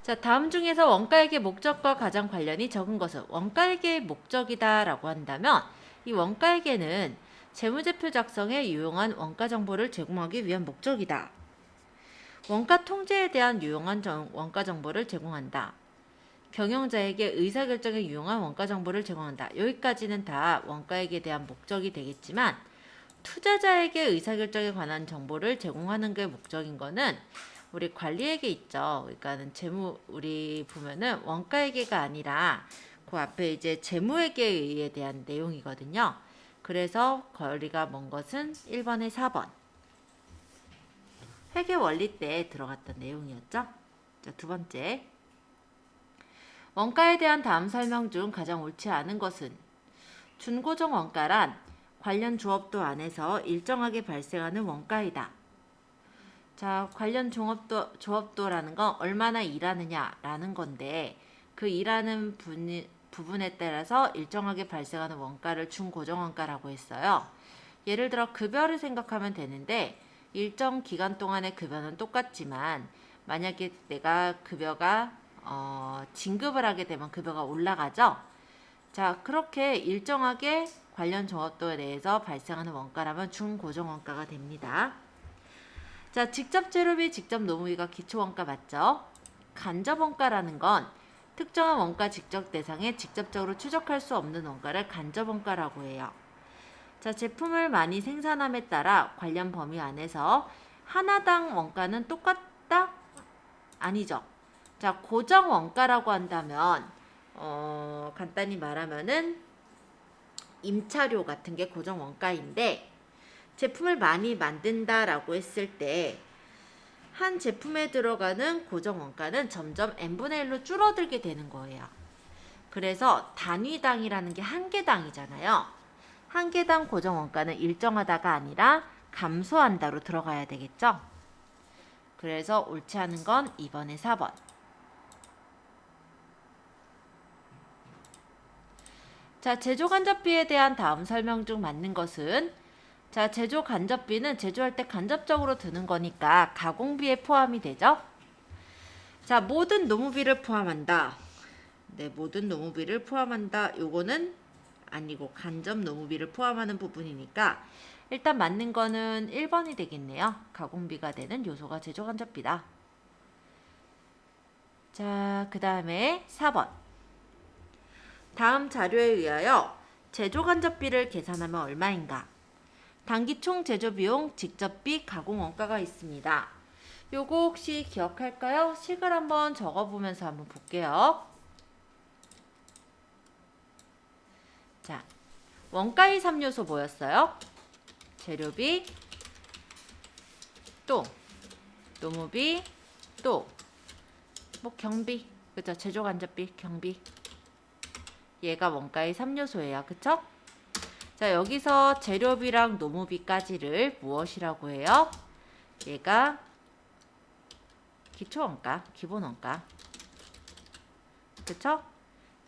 자, 다음 중에서 원가액의 목적과 가장 관련이 적은 것은 원가액의 목적이다라고 한다면 이 원가액에는 재무제표 작성에 유용한 원가 정보를 제공하기 위한 목적이다. 원가 통제에 대한 유용한 원가 정보를 제공한다. 경영자에게 의사결정에 유용한 원가 정보를 제공한다. 여기까지는 다 원가액에 대한 목적이 되겠지만 투자자에게 의사결정에 관한 정보를 제공하는 게 목적인 거는 우리 관리액에 있죠. 그러니까는 우리 보면은 원가액계가 아니라 그 앞에 이제 재무회계에 대한 내용이거든요. 그래서 거리가 먼 것은 1번에 4번. 회계 원리 때 들어갔던 내용이었죠. 자, 두 번째. 원가에 대한 다음 설명 중 가장 옳지 않은 것은 준고정 원가란 관련 조업도 안에서 일정하게 발생하는 원가이다. 자, 관련 조업도라는 건 얼마나 일하느냐라는 건데 그 일하는 부분에 따라서 일정하게 발생하는 원가를 준고정원가라고 했어요. 예를 들어 급여를 생각하면 되는데 일정 기간 동안의 급여는 똑같지만 만약에 내가 급여가 진급을 하게 되면 급여가 올라가죠. 자, 그렇게 일정하게 관련 조업도에 대해서 발생하는 원가라면 준고정원가가 됩니다. 자, 직접 재료비, 직접 노무비가 기초원가 맞죠? 간접원가라는 건 특정한 원가 직접 대상에 직접적으로 추적할 수 없는 원가를 간접원가라고 해요. 자, 제품을 많이 생산함에 따라 관련 범위 안에서 하나당 원가는 똑같다? 아니죠. 자, 고정 원가라고 한다면 간단히 말하면은 임차료 같은 게 고정 원가인데 제품을 많이 만든다라고 했을 때 한 제품에 들어가는 고정 원가는 점점 n분의 1로 줄어들게 되는 거예요. 그래서 단위당이라는 게 한 개당이잖아요. 한 개당 고정 원가는 일정하다가 아니라 감소한다로 들어가야 되겠죠. 그래서 옳지 않은 건 2번에 4번. 자, 제조 간접비에 대한 다음 설명 중 맞는 것은 자, 제조 간접비는 제조할 때 간접적으로 드는 거니까 가공비에 포함이 되죠. 자, 모든 노무비를 포함한다. 네, 모든 노무비를 포함한다. 요거는 아니고 간접 노무비를 포함하는 부분이니까 일단 맞는 거는 1번이 되겠네요. 가공비가 되는 요소가 제조 간접비다. 자, 그 다음에 4번. 다음 자료에 의하여 제조 간접비를 계산하면 얼마인가? 단기 총 제조 비용, 직접비, 가공 원가가 있습니다. 요거 혹시 기억할까요? 식을 한번 적어보면서 한번 볼게요. 자, 원가의 3요소 뭐였어요? 재료비, 또 노무비, 또 뭐 경비, 그죠? 제조 간접비, 경비. 얘가 원가의 3요소예요. 그쵸? 자, 여기서 재료비랑 노무비까지를 무엇이라고 해요? 얘가 기초원가, 기본원가. 그쵸?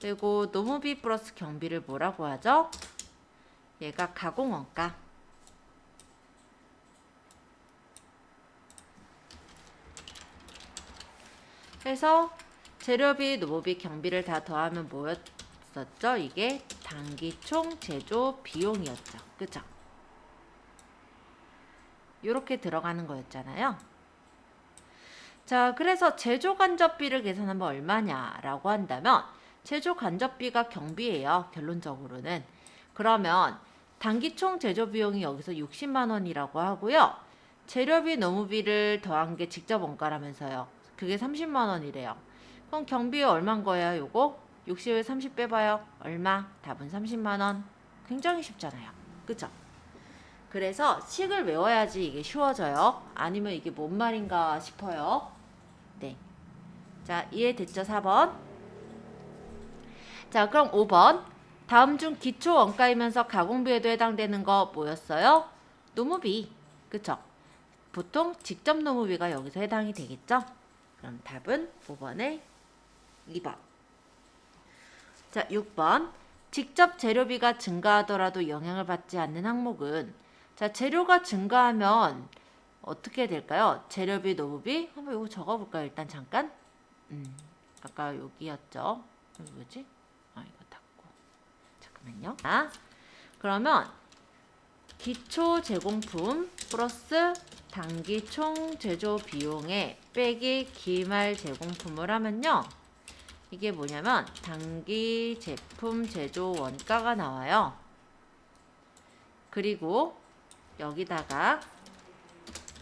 그리고 노무비 플러스 경비를 뭐라고 하죠? 얘가 가공원가. 그래서 재료비, 노무비, 경비를 다 더하면 뭐였었죠? 이게 단기총 제조 비용이었죠. 그죠? 이렇게 들어가는 거였잖아요. 자, 그래서 제조 간접비를 계산하면 얼마냐라고 한다면 제조 간접비가 경비예요. 결론적으로는. 그러면 단기총 제조 비용이 여기서 60만 원이라고 하고요. 재료비, 노무비를 더한 게 직접 원가라면서요. 그게 30만 원이래요. 그럼 경비 얼마인 거예요, 요거? 60을 30 빼봐요. 얼마? 답은 30만 원. 굉장히 쉽잖아요. 그쵸? 그래서 식을 외워야지 이게 쉬워져요. 아니면 이게 뭔 말인가 싶어요. 네. 자, 이해됐죠? 4번. 자, 그럼 5번. 다음 중 기초 원가이면서 가공비에도 해당되는 거 뭐였어요? 노무비. 그쵸? 보통 직접 노무비가 여기서 해당이 되겠죠? 그럼 답은 5번에 2번. 자, 6번. 직접 재료비가 증가하더라도 영향을 받지 않는 항목은 자, 재료가 증가하면 어떻게 될까요? 재료비, 노무비? 한번 이거 적어볼까요? 일단 잠깐. 아까 여기였죠. 여기 뭐지? 이거 닫고. 잠깐만요. 자, 그러면 기초 제공품 플러스 단기 총 제조 비용에 빼기 기말 제공품을 하면요. 이게 뭐냐면 단기 제품 제조 원가가 나와요. 그리고 여기다가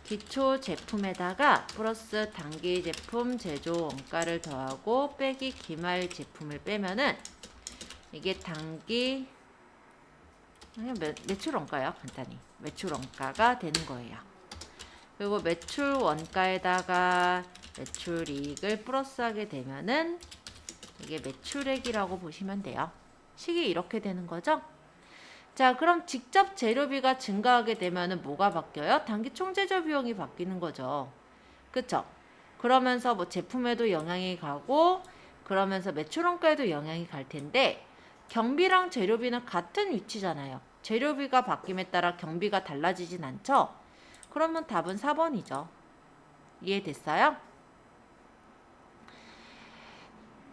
기초 제품에다가 플러스 단기 제품 제조 원가를 더하고 빼기 기말 제품을 빼면은 이게 단기 매출 원가요. 간단히 매출 원가가 되는 거예요. 그리고 매출 원가에다가 매출 이익을 플러스하게 되면은 이게 매출액이라고 보시면 돼요. 식이 이렇게 되는 거죠. 자, 그럼 직접 재료비가 증가하게 되면은 뭐가 바뀌어요? 단기 총제조 비용이 바뀌는 거죠. 그쵸? 그러면서 뭐 제품에도 영향이 가고 그러면서 매출 원가에도 영향이 갈 텐데 경비랑 재료비는 같은 위치잖아요. 재료비가 바뀜에 따라 경비가 달라지진 않죠? 그러면 답은 4번이죠. 이해됐어요?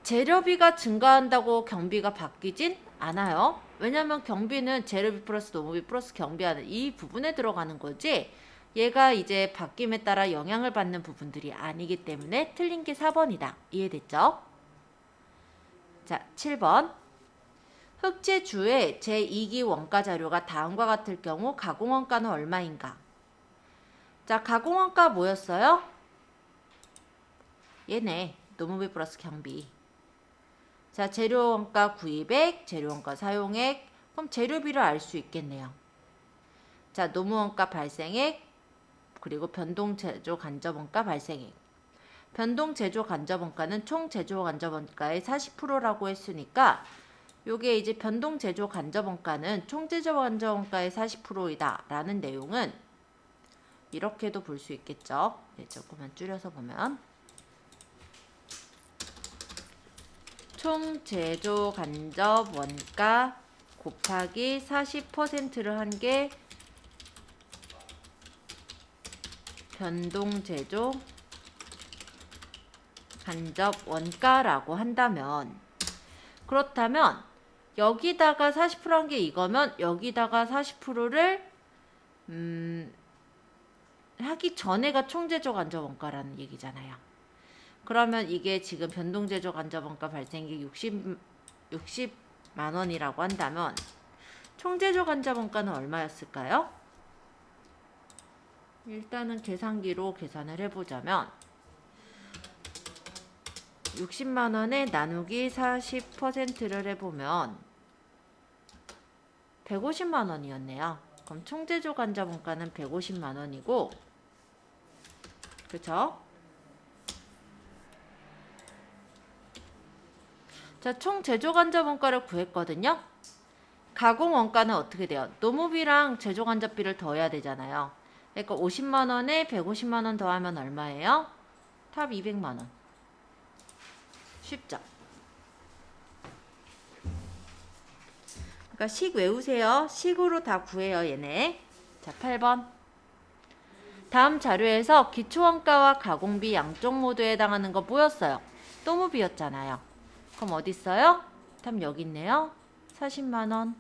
재료비가 증가한다고 경비가 바뀌진 않아요. 왜냐면 경비는 재료비 플러스 노무비 플러스 경비하는 이 부분에 들어가는 거지 얘가 이제 바뀜에 따라 영향을 받는 부분들이 아니기 때문에 틀린 게 4번이다. 이해됐죠? 자, 7번. 흑제주의 제2기 원가 자료가 다음과 같을 경우 가공원가는 얼마인가? 자, 가공원가 뭐였어요? 얘네. 노무비 플러스 경비. 자, 재료원가 구입액, 재료원가 사용액, 그럼 재료비를 알 수 있겠네요. 자, 노무원가 발생액, 그리고 변동제조 간접원가 발생액. 변동제조 간접원가는 총 제조 간접원가의 40%라고 했으니까 요게 이제 변동제조 간접원가는 총 제조 간접원가의 40%이다 라는 내용은 이렇게도 볼 수 있겠죠. 네, 조금만 줄여서 보면 총 제조 간접 원가 곱하기 40%를 한 게 변동 제조 간접 원가라고 한다면 그렇다면 여기다가 40% 한 게 이거면 여기다가 40%를 하기 전에가 총 제조 간접 원가라는 얘기잖아요. 그러면 이게 지금 변동제조 간접원가 발생액이 60만 원이라고 한다면 총제조 간접원가는 얼마였을까요? 일단은 계산기로 계산을 해보자면 60만 원에 나누기 40%를 해보면 150만 원이었네요. 그럼 총제조 간접원가는 150만 원이고 그쵸? 자, 총 제조 간접 원가를 구했거든요. 가공 원가는 어떻게 돼요? 노무비랑 제조 간접비를 더해야 되잖아요. 그러니까 50만 원에 150만 원 더하면 얼마예요? 답 200만 원. 쉽죠? 그러니까 식 외우세요. 식으로 다 구해요, 얘네. 자, 8번. 다음 자료에서 기초원가와 가공비 양쪽 모두에 해당하는 거 뭐였어요? 노무비였잖아요. 그럼 어디 있어요? 답 여기 있네요. 40만 원.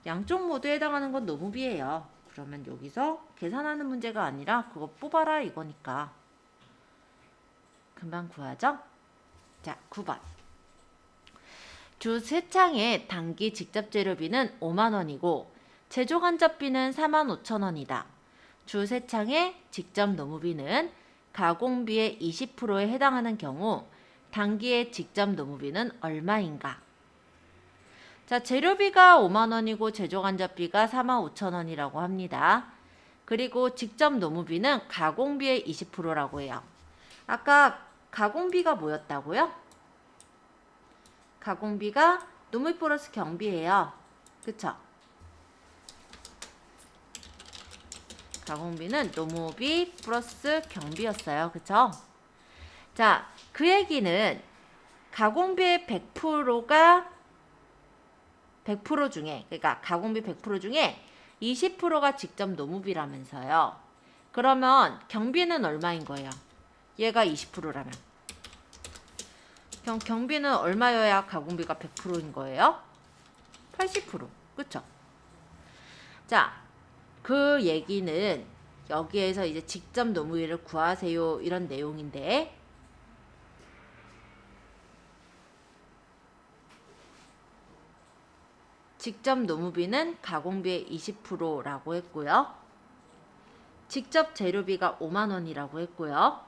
양쪽 모두에 해당하는 건 노무비예요. 그러면 여기서 계산하는 문제가 아니라 그거 뽑아라 이거니까. 금방 구하죠? 자, 9번. 주 3창의 단기 직접 재료비는 5만 원이고 제조 간접비는 4만 5천 원이다. 주 3창의 직접 노무비는 가공비의 20%에 해당하는 경우 단기의 직접 노무비는 얼마인가? 자, 재료비가 5만 원이고 제조 간접비가 4만 5천 원이라고 합니다. 그리고 직접 노무비는 가공비의 20%라고 해요. 아까 가공비가 뭐였다고요? 가공비가 노무비 플러스 경비예요. 그쵸? 가공비는 노무비 플러스 경비였어요. 그쵸? 자, 그 얘기는 가공비의 100%가 100% 중에 그러니까 가공비 100% 중에 20%가 직접 노무비라면서요. 그러면 경비는 얼마인 거예요? 얘가 20%라면 그럼 경비는 얼마여야 가공비가 100%인 거예요? 80%. 그쵸? 자, 그 얘기는 여기에서 이제 직접 노무비를 구하세요 이런 내용인데 직접 노무비는 가공비의 20%라고 했고요. 직접 재료비가 5만 원이라고 했고요.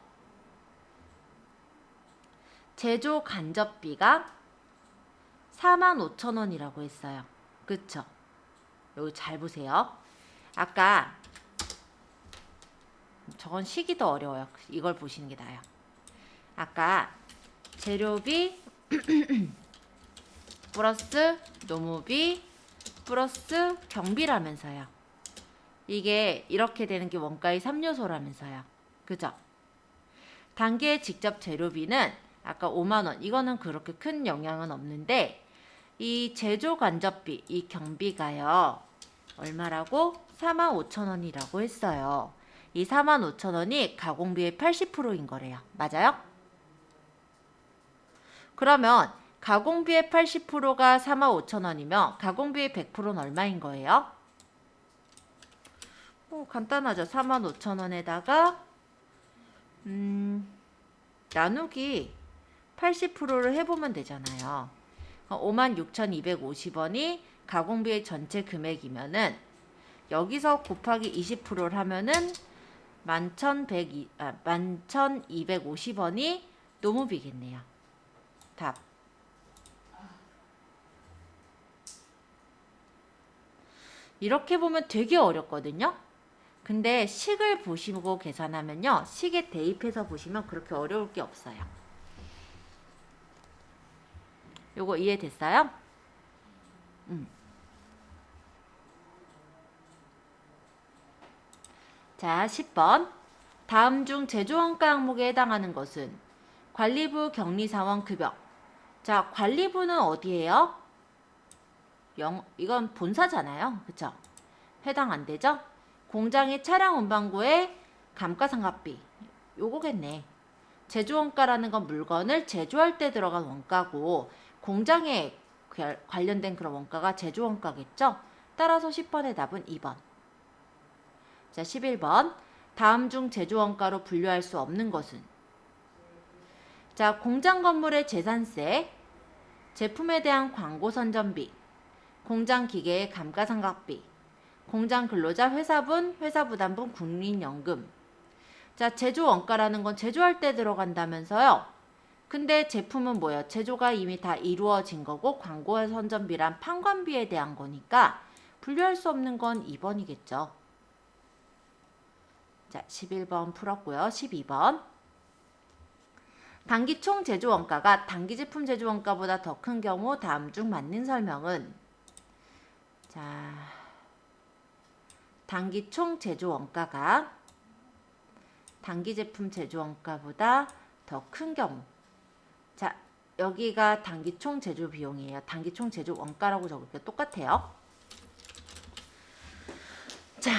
제조 간접비가 45,000원이라고 했어요. 그쵸? 여기 잘 보세요. 아까 저건 식이 더 어려워요. 이걸 보시는 게 나아요. 아까 재료비 플러스 노무비 플러스 경비라면서요. 이게 이렇게 되는 게 원가의 3요소라면서요. 그죠? 단계의 직접 재료비는 아까 5만원 이거는 그렇게 큰 영향은 없는데 이 제조 간접비 이 경비가요. 얼마라고? 45,000원이라고 했어요. 이 45,000원이 가공비의 80%인 거래요. 맞아요? 그러면 가공비의 80%가 45,000원이면 가공비의 100%는 얼마인 거예요? 간단하죠. 45,000원에다가 나누기 80%를 해보면 되잖아요. 56,250원이 가공비의 전체 금액이면은 여기서 곱하기 20%를 하면은 11,250원이 노무비겠네요. 답. 이렇게 보면 되게 어렵거든요. 근데 식을 보시고 계산하면요. 식에 대입해서 보시면 그렇게 어려울 게 없어요. 요거 이해됐어요? 자, 10번. 다음 중 제조원가 항목에 해당하는 것은 관리부 격리사원 급여. 자, 관리부는 어디예요? 이건 본사잖아요. 그쵸? 해당 안 되죠? 공장의 차량 운반구의 감가상각비. 요거겠네. 제조원가라는 건 물건을 제조할 때 들어간 원가고 공장에 관련된 그런 원가가 제조원가겠죠? 따라서 10번의 답은 2번. 자, 11번. 다음 중 제조원가로 분류할 수 없는 것은? 자, 공장 건물의 재산세, 제품에 대한 광고 선전비, 공장 기계의 감가상각비, 공장 근로자 회사분, 회사부담분, 국민연금. 자, 제조 원가라는 건 제조할 때 들어간다면서요. 근데 제품은 뭐예요? 제조가 이미 다 이루어진 거고 광고 선전비란 판관비에 대한 거니까 분류할 수 없는 건 2번이겠죠. 자, 11번 풀었고요. 12번. 단기 총 제조 원가가 단기 제품 제조 원가보다 더 큰 경우 다음 중 맞는 설명은? 자, 단기 총 제조 원가가 단기 제품 제조 원가보다 더 큰 경우. 자, 여기가 단기 총 제조 비용이에요. 단기 총 제조 원가라고 적을게요. 똑같아요. 자,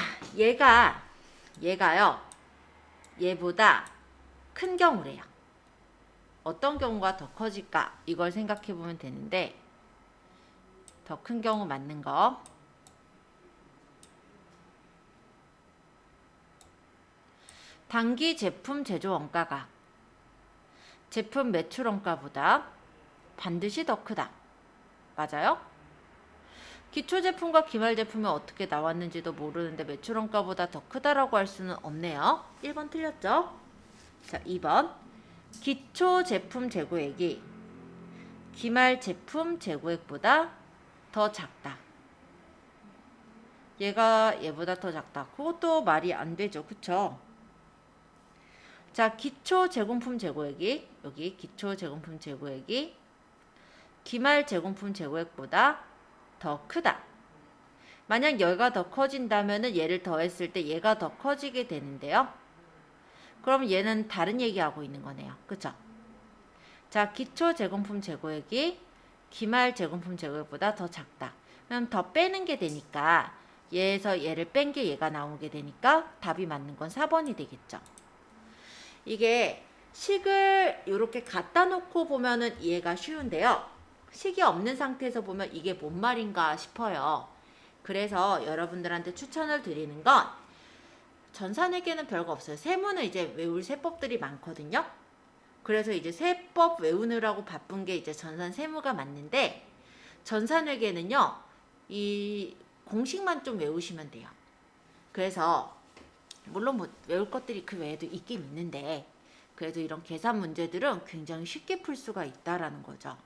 얘가요. 얘보다 큰 경우래요. 어떤 경우가 더 커질까? 이걸 생각해 보면 되는데 더 큰 경우 맞는 거. 단기 제품 제조 원가가 제품 매출 원가보다 반드시 더 크다. 맞아요? 기초 제품과 기말 제품이 어떻게 나왔는지도 모르는데 매출 원가보다 더 크다라고 할 수는 없네요. 1번 틀렸죠? 자, 2번. 기초 제품 재고액이 기말 제품 재고액보다 더 작다. 얘가 얘보다 더 작다. 그것도 말이 안 되죠. 그쵸? 자, 기초 제공품 재고액이 여기 기초 제공품 재고액이 기말 제공품 재고액보다 더 크다. 만약 얘가 더 커진다면은 얘를 더했을 때 얘가 더 커지게 되는데요. 그럼 얘는 다른 얘기하고 있는 거네요. 그쵸? 자, 기초 제공품 재고액이 기말 제공품 재고액보다 더 작다. 그럼 더 빼는 게 되니까 얘에서 얘를 뺀 게 얘가 나오게 되니까 답이 맞는 건 4번이 되겠죠. 이게 식을 이렇게 갖다 놓고 보면은 이해가 쉬운데요. 식이 없는 상태에서 보면 이게 뭔 말인가 싶어요. 그래서 여러분들한테 추천을 드리는 건 전산회계는 별거 없어요. 세무는 이제 외울 세법들이 많거든요. 그래서 이제 세법 외우느라고 바쁜 게 이제 전산 세무가 맞는데 전산회계는요. 이 공식만 좀 외우시면 돼요. 그래서 물론 뭐 외울 것들이 그 외에도 있긴 있는데 그래도 이런 계산 문제들은 굉장히 쉽게 풀 수가 있다라는 거죠.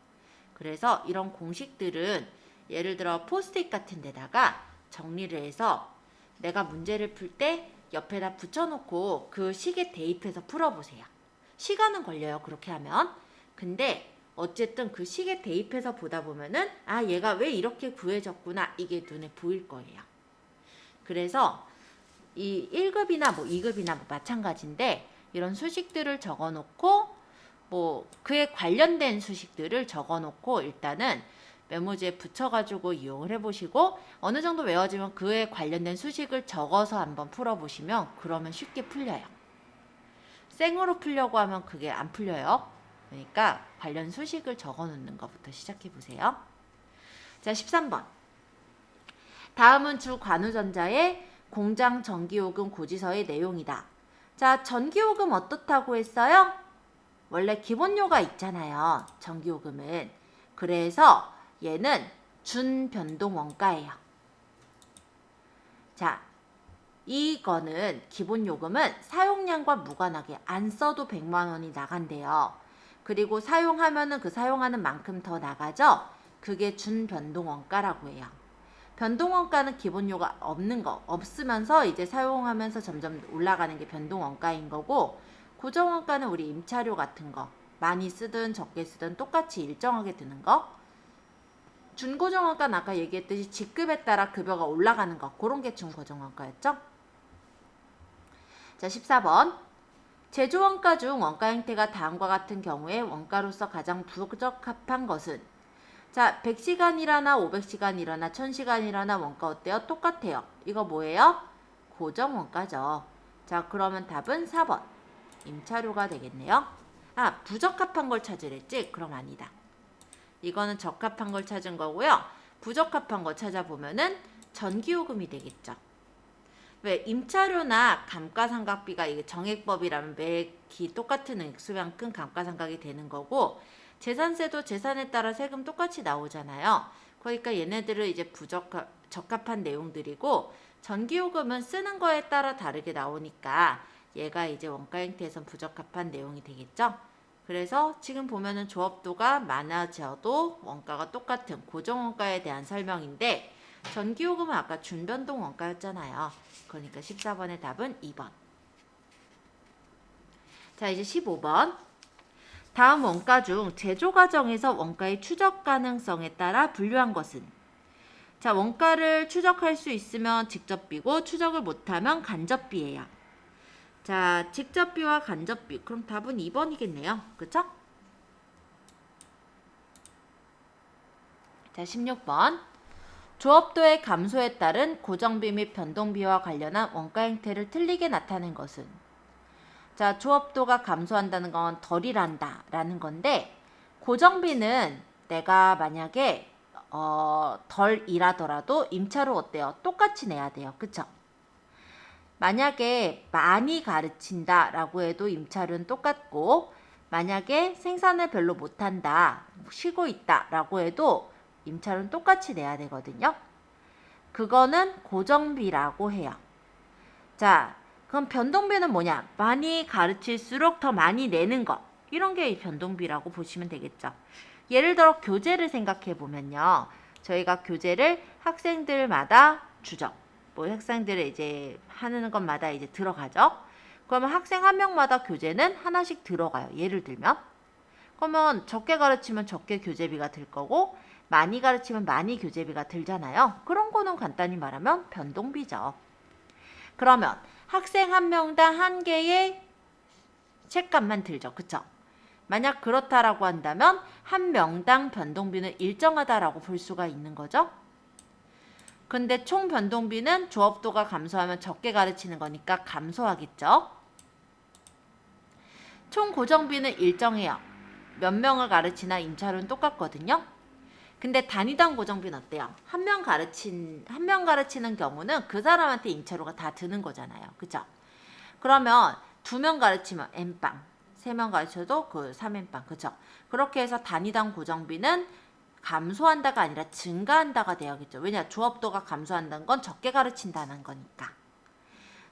그래서 이런 공식들은 예를 들어 포스트잇 같은 데다가 정리를 해서 내가 문제를 풀 때 옆에다 붙여놓고 그 식에 대입해서 풀어보세요. 시간은 걸려요. 그렇게 하면. 근데 어쨌든 그 식에 대입해서 보다 보면은 아 얘가 왜 이렇게 구해졌구나 이게 눈에 보일 거예요. 그래서 이 1급이나 뭐 2급이나 뭐 마찬가지인데 이런 수식들을 적어놓고 뭐 그에 관련된 수식들을 적어놓고 일단은 메모지에 붙여가지고 이용을 해보시고 어느 정도 외워지면 그에 관련된 수식을 적어서 한번 풀어보시면 그러면 쉽게 풀려요. 생으로 풀려고 하면 그게 안 풀려요. 그러니까 관련 수식을 적어놓는 것부터 시작해보세요. 자, 13번. 다음은 주 관우전자의 공장 전기요금 고지서의 내용이다. 자, 전기요금 어떻다고 했어요? 원래 기본료가 있잖아요. 전기요금은. 그래서 얘는 준변동원가예요. 자, 이거는 기본요금은 사용량과 무관하게 안 써도 100만 원이 나간대요. 그리고 사용하면은 그 사용하는 만큼 더 나가죠? 그게 준변동원가라고 해요. 변동원가는 기본료가 없으면서 이제 사용하면서 점점 올라가는 게 변동원가인 거고 고정원가는 우리 임차료 같은 거 많이 쓰든 적게 쓰든 똑같이 일정하게 드는 거. 준고정원가는 아까 얘기했듯이 직급에 따라 급여가 올라가는 거 그런 게 준고정원가였죠. 자, 14번. 제조원가 중 원가 형태가 다음과 같은 경우에 원가로서 가장 부적합한 것은 자, 100시간이라나 500시간이라나 1000시간이라나 원가 어때요? 똑같아요. 이거 뭐예요? 고정원가죠. 자, 그러면 답은 4번. 임차료가 되겠네요. 아, 부적합한 걸 찾으랬지? 그럼 아니다. 이거는 적합한 걸 찾은 거고요. 부적합한 거 찾아보면은 전기요금이 되겠죠. 왜? 임차료나 감가상각비가 이게 정액법이라면 매기 똑같은 액수만큼 감가상각이 되는 거고 재산세도 재산에 따라 세금 똑같이 나오잖아요. 그러니까 얘네들은 이제 적합한 내용들이고 전기요금은 쓰는 거에 따라 다르게 나오니까 얘가 이제 원가 형태에선 부적합한 내용이 되겠죠. 그래서 지금 보면은 조업도가 많아져도 원가가 똑같은 고정원가에 대한 설명인데 전기요금은 아까 준변동 원가였잖아요. 그러니까 14번의 답은 2번. 자, 이제 15번. 다음 원가 중 제조 과정에서 원가의 추적 가능성에 따라 분류한 것은 자, 원가를 추적할 수 있으면 직접비고 추적을 못하면 간접비예요. 자, 직접비와 간접비. 그럼 답은 2번이겠네요. 그쵸? 자, 16번. 조업도의 감소에 따른 고정비 및 변동비와 관련한 원가 형태를 틀리게 나타낸 것은 자, 조업도가 감소한다는 건 덜 일한다 라는 건데 고정비는 내가 만약에 덜 일하더라도 임차료 어때요? 똑같이 내야 돼요. 그쵸? 만약에 많이 가르친다 라고 해도 임차료는 똑같고 만약에 생산을 별로 못한다, 쉬고 있다 라고 해도 임차료는 똑같이 내야 되거든요. 그거는 고정비라고 해요. 자, 그럼 변동비는 뭐냐? 많이 가르칠수록 더 많이 내는 거. 이런 게 변동비라고 보시면 되겠죠. 예를 들어 교재를 생각해 보면요. 저희가 교재를 학생들마다 주죠. 뭐 학생들을 이제 하는 것마다 이제 들어가죠. 그러면 학생 한 명마다 교재는 하나씩 들어가요. 예를 들면. 그러면 적게 가르치면 적게 교재비가 들 거고 많이 가르치면 많이 교재비가 들잖아요. 그런 거는 간단히 말하면 변동비죠. 그러면 학생 한 명당 한 개의 책값만 들죠. 그쵸? 만약 그렇다라고 한다면 한 명당 변동비는 일정하다라고 볼 수가 있는 거죠. 근데 총 변동비는 조업도가 감소하면 적게 가르치는 거니까 감소하겠죠. 총 고정비는 일정해요. 몇 명을 가르치나 임차료는 똑같거든요. 근데 단위당 고정비는 어때요? 한 명 가르치는 경우는 그 사람한테 임차료가 다 드는 거잖아요. 그죠? 그러면 2명 가르치면 N빵, 3명 가르쳐도 그 3N빵, 그죠? 그렇게 해서 단위당 고정비는 감소한다가 아니라 증가한다가 돼야겠죠. 왜냐? 조업도가 감소한다는 건 적게 가르친다는 거니까.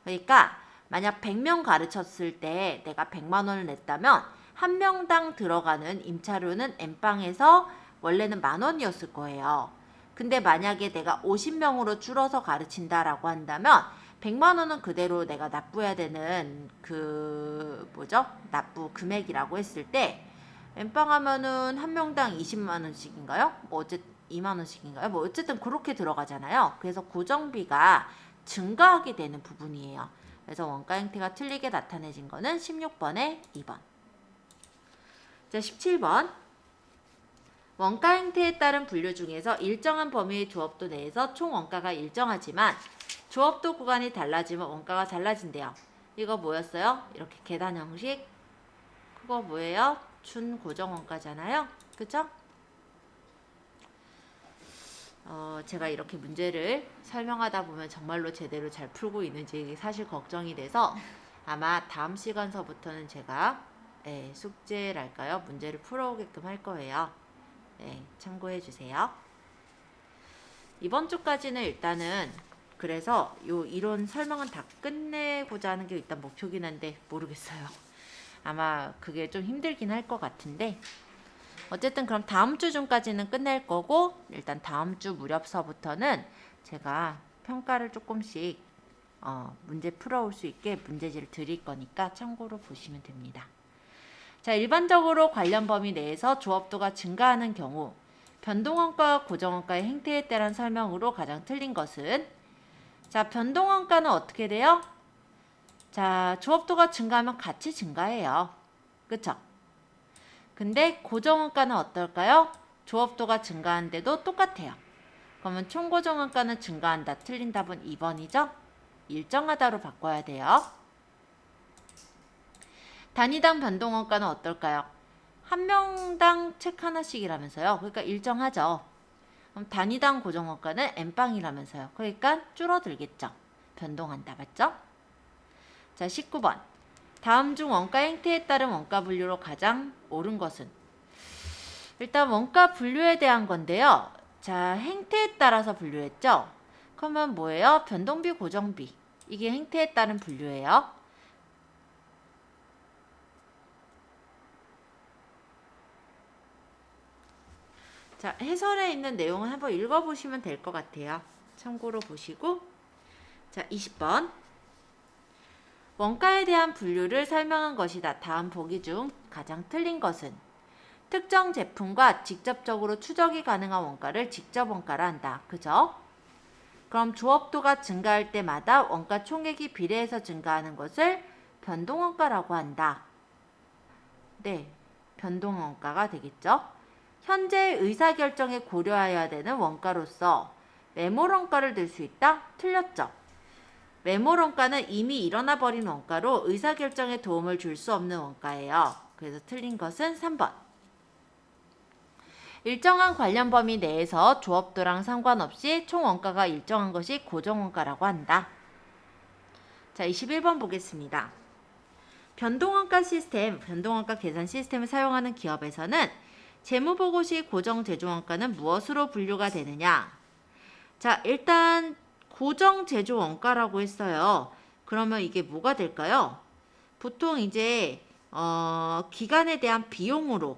그러니까 만약 100명 가르쳤을 때 내가 100만 원을 냈다면 한 명당 들어가는 임차료는 N빵에서 원래는 10,000원이었을 거예요. 근데 만약에 내가 50명으로 줄어서 가르친다라고 한다면 100만 원은 그대로 내가 납부해야 되는 납부 금액이라고 했을 때 N빵 하면은 한 명당 20만 원씩인가요? 뭐 어쨌든 2만 원씩인가요? 뭐 어쨌든 그렇게 들어가잖아요. 그래서 고정비가 증가하게 되는 부분이에요. 그래서 원가 형태가 틀리게 나타내진 거는 16번에 2번. 자, 17번. 원가 형태에 따른 분류 중에서 일정한 범위의 조업도 내에서 총 원가가 일정하지만 조업도 구간이 달라지면 원가가 달라진대요. 이거 뭐였어요? 이렇게 계단 형식. 그거 뭐예요? 준고정 원가잖아요. 그쵸? 제가 이렇게 문제를 설명하다 보면 정말로 제대로 잘 풀고 있는지 사실 걱정이 돼서 아마 다음 시간서부터는 제가 숙제랄까요? 문제를 풀어오게끔 할 거예요. 참고해 주세요. 이번 주까지는 일단은 그래서 요 이론 설명은 다 끝내고자 하는 게 일단 목표긴 한데 모르겠어요. 아마 그게 좀 힘들긴 할 것 같은데 어쨌든 그럼 다음 주 중까지는 끝낼 거고 일단 다음 주 무렵서부터는 제가 평가를 조금씩 문제 풀어올 수 있게 문제지를 드릴 거니까 참고로 보시면 됩니다. 자, 일반적으로 관련 범위 내에서 조업도가 증가하는 경우 변동원가와 고정원가의 행태에 따른 설명으로 가장 틀린 것은 자, 변동원가는 어떻게 돼요? 자, 조업도가 증가하면 같이 증가해요. 그쵸? 근데 고정원가는 어떨까요? 조업도가 증가하는데도 똑같아요. 그러면 총고정원가는 증가한다. 틀린 답은 2번이죠? 일정하다로 바꿔야 돼요. 단위당 변동원가는 어떨까요? 한 명당 책 하나씩이라면서요. 그러니까 일정하죠. 그럼 단위당 고정원가는 N빵이라면서요. 그러니까 줄어들겠죠. 변동한다. 맞죠? 자, 19번. 다음 중 원가 행태에 따른 원가 분류로 가장 옳은 것은? 일단 원가 분류에 대한 건데요. 자, 행태에 따라서 분류했죠? 그러면 뭐예요? 변동비, 고정비. 이게 행태에 따른 분류예요. 자, 해설에 있는 내용을 한번 읽어보시면 될 것 같아요. 참고로 보시고. 자, 20번. 원가에 대한 분류를 설명한 것이다. 다음 보기 중 가장 틀린 것은? 특정 제품과 직접적으로 추적이 가능한 원가를 직접 원가라 한다. 그죠? 그럼 조업도가 증가할 때마다 원가 총액이 비례해서 증가하는 것을 변동원가라고 한다. 네, 변동원가가 되겠죠. 현재 의사결정에 고려해야 되는 원가로서 매몰원가를 들 수 있다? 틀렸죠. 매몰원가는 이미 일어나 버린 원가로 의사결정에 도움을 줄 수 없는 원가예요. 그래서 틀린 것은 3번. 일정한 관련 범위 내에서 조업도랑 상관없이 총 원가가 일정한 것이 고정원가라고 한다. 자, 21번 보겠습니다. 변동원가 시스템, 변동원가 계산 시스템을 사용하는 기업에서는 재무보고 시 고정 제조원가는 무엇으로 분류가 되느냐? 자, 일단 고정 제조원가라고 했어요. 그러면 이게 뭐가 될까요? 보통 이제 기간에 대한 비용으로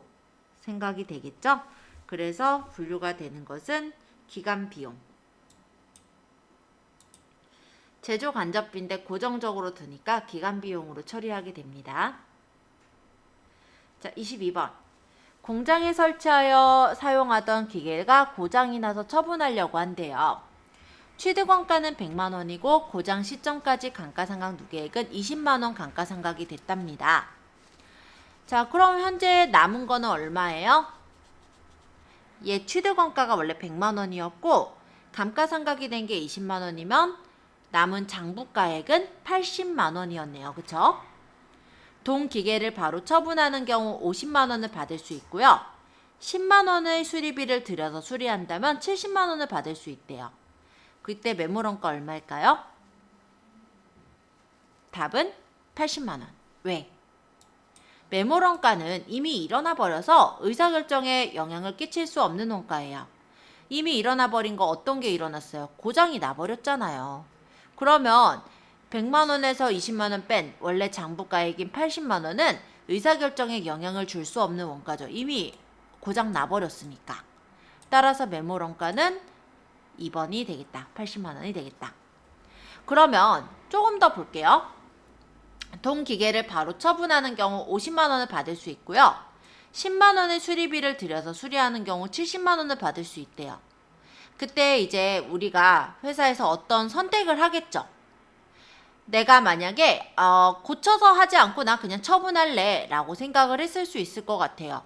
생각이 되겠죠? 그래서 분류가 되는 것은 기간 비용. 제조 간접비인데 고정적으로 드니까 기간 비용으로 처리하게 됩니다. 자, 22번. 공장에 설치하여 사용하던 기계가 고장이 나서 처분하려고 한대요. 취득원가는 100만 원이고 고장 시점까지 감가상각 누계액은 20만 원 감가상각이 됐답니다. 자, 그럼 현재 남은 거는 얼마예요? 취득원가가 원래 100만 원이었고 감가상각이 된 게 20만 원이면 남은 장부가액은 80만 원이었네요. 그쵸? 동기계를 바로 처분하는 경우 50만 원을 받을 수 있고요. 10만 원의 수리비를 들여서 수리한다면 70만 원을 받을 수 있대요. 그때 매물원가 얼마일까요? 답은 80만 원. 왜? 매물원가는 이미 일어나 버려서 의사결정에 영향을 끼칠 수 없는 원가예요. 이미 일어나 버린 거 어떤 게 일어났어요? 고장이 나버렸잖아요. 그러면 100만 원에서 20만 원 뺀 원래 장부가액인 80만 원은 의사결정에 영향을 줄 수 없는 원가죠. 이미 고장 나버렸으니까. 따라서 매물원가는 2번이 되겠다. 80만 원이 되겠다. 그러면 조금 더 볼게요. 동기계를 바로 처분하는 경우 50만 원을 받을 수 있고요. 10만 원의 수리비를 들여서 수리하는 경우 70만 원을 받을 수 있대요. 그때 이제 우리가 회사에서 어떤 선택을 하겠죠. 내가 만약에 고쳐서 하지 않고 나 그냥 처분할래 라고 생각을 했을 수 있을 것 같아요.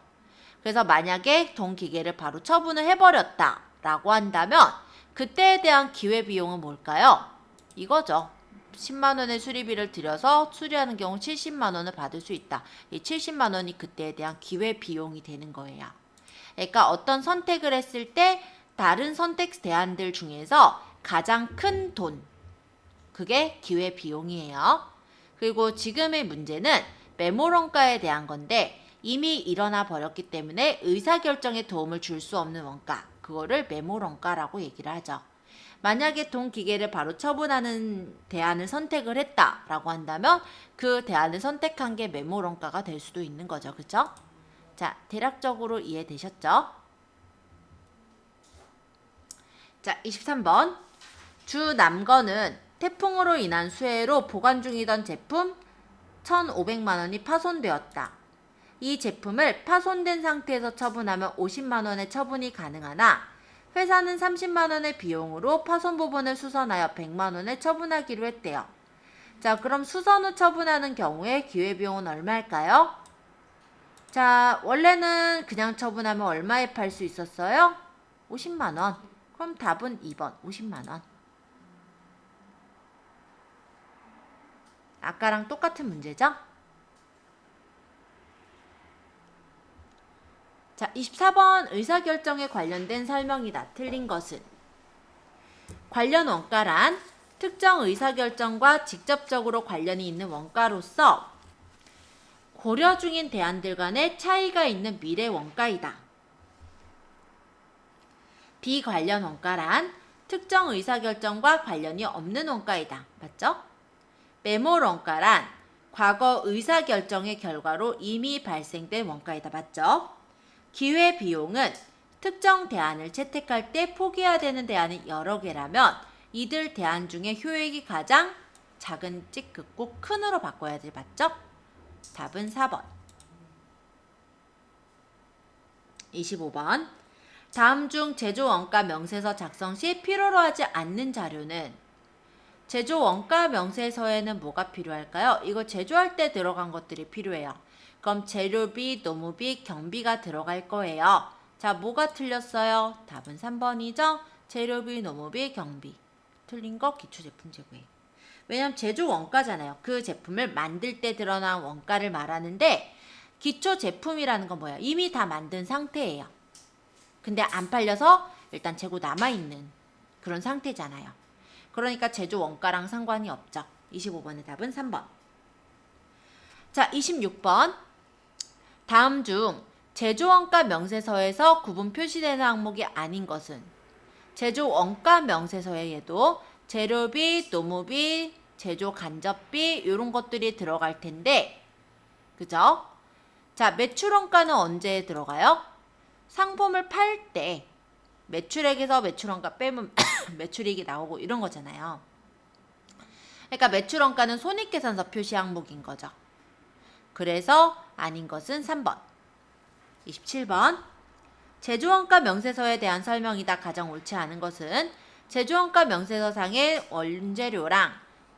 그래서 만약에 동기계를 바로 처분을 해버렸다 라고 한다면 그때에 대한 기회비용은 뭘까요? 이거죠. 10만 원의 수리비를 들여서 수리하는 경우 70만 원을 받을 수 있다. 이 70만 원이 그때에 대한 기회비용이 되는 거예요. 그러니까 어떤 선택을 했을 때 다른 선택 대안들 중에서 가장 큰 돈, 그게 기회비용이에요. 그리고 지금의 문제는 매물원가에 대한 건데 이미 일어나 버렸기 때문에 의사결정에 도움을 줄 수 없는 원가, 그거를 매물원가라고 얘기를 하죠. 만약에 동기계를 바로 처분하는 대안을 선택을 했다라고 한다면 그 대안을 선택한 게 매물원가가 될 수도 있는 거죠. 그죠? 자, 대략적으로 이해되셨죠? 자, 23번. 주 남건은 태풍으로 인한 수해로 보관 중이던 제품 1,500만 원이 파손되었다. 이 제품을 파손된 상태에서 처분하면 50만 원의 처분이 가능하나 회사는 30만 원의 비용으로 파손 부분을 수선하여 100만 원에 처분하기로 했대요. 자, 그럼 수선 후 처분하는 경우에 기회비용은 얼마일까요? 자, 원래는 그냥 처분하면 얼마에 팔 수 있었어요? 50만 원. 그럼 답은 2번, 50만 원. 아까랑 똑같은 문제죠? 자, 24번 의사결정에 관련된 설명이다. 틀린 것은 관련 원가란 특정 의사결정과 직접적으로 관련이 있는 원가로서 고려 중인 대안들 간의 차이가 있는 미래 원가이다. 비관련 원가란 특정 의사결정과 관련이 없는 원가이다. 맞죠? 매몰 원가란 과거 의사결정의 결과로 이미 발생된 원가이다. 맞죠? 기회비용은 특정 대안을 채택할 때 포기해야 되는 대안이 여러 개라면 이들 대안 중에 효액이 가장 작은 찍 긋고 큰으로 바꿔야지. 맞죠? 답은 4번. 25번. 다음 중 제조 원가 명세서 작성 시 필요로 하지 않는 자료는 제조 원가 명세서에는 뭐가 필요할까요? 이거 제조할 때 들어간 것들이 필요해요. 그럼 재료비, 노무비, 경비가 들어갈 거예요. 자, 뭐가 틀렸어요? 답은 3번이죠. 재료비, 노무비, 경비. 틀린 거 기초제품 재고액. 왜냐면 제조 원가잖아요. 그 제품을 만들 때 드러난 원가를 말하는데 기초제품이라는 건 뭐예요? 이미 다 만든 상태예요. 근데 안 팔려서 일단 재고 남아있는 그런 상태잖아요. 그러니까 제조 원가랑 상관이 없죠. 25번의 답은 3번. 자, 26번. 다음 중 제조원가 명세서에서 구분 표시되는 항목이 아닌 것은 제조원가 명세서에도 재료비, 노무비, 제조 간접비 이런 것들이 들어갈 텐데 그죠? 자, 매출원가는 언제 들어가요? 상품을 팔 때 매출액에서 매출원가 빼면 매출이익이 나오고 이런 거잖아요. 그러니까 매출원가는 손익계산서 표시 항목인 거죠. 그래서 아닌 것은 3번. 27번. 제조원가 명세서에 대한 설명이다. 가장 옳지 않은 것은 제조원가 명세서상의 원재료랑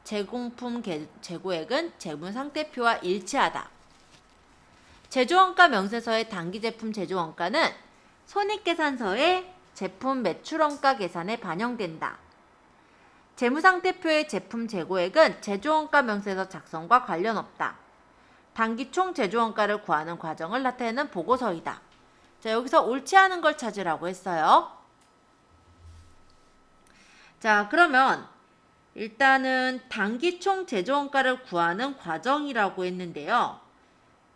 제공품 재고액은 재무상태표와 일치하다. 제조원가 명세서의 단기제품 제조원가는 손익계산서의 제품 매출원가 계산에 반영된다. 재무상태표의 제품 재고액은 제조원가 명세서 작성과 관련 없다. 단기 총 제조원가를 구하는 과정을 나타내는 보고서이다. 자, 여기서 옳지 않은 걸 찾으라고 했어요. 자, 그러면 일단은 단기 총 제조원가를 구하는 과정이라고 했는데요.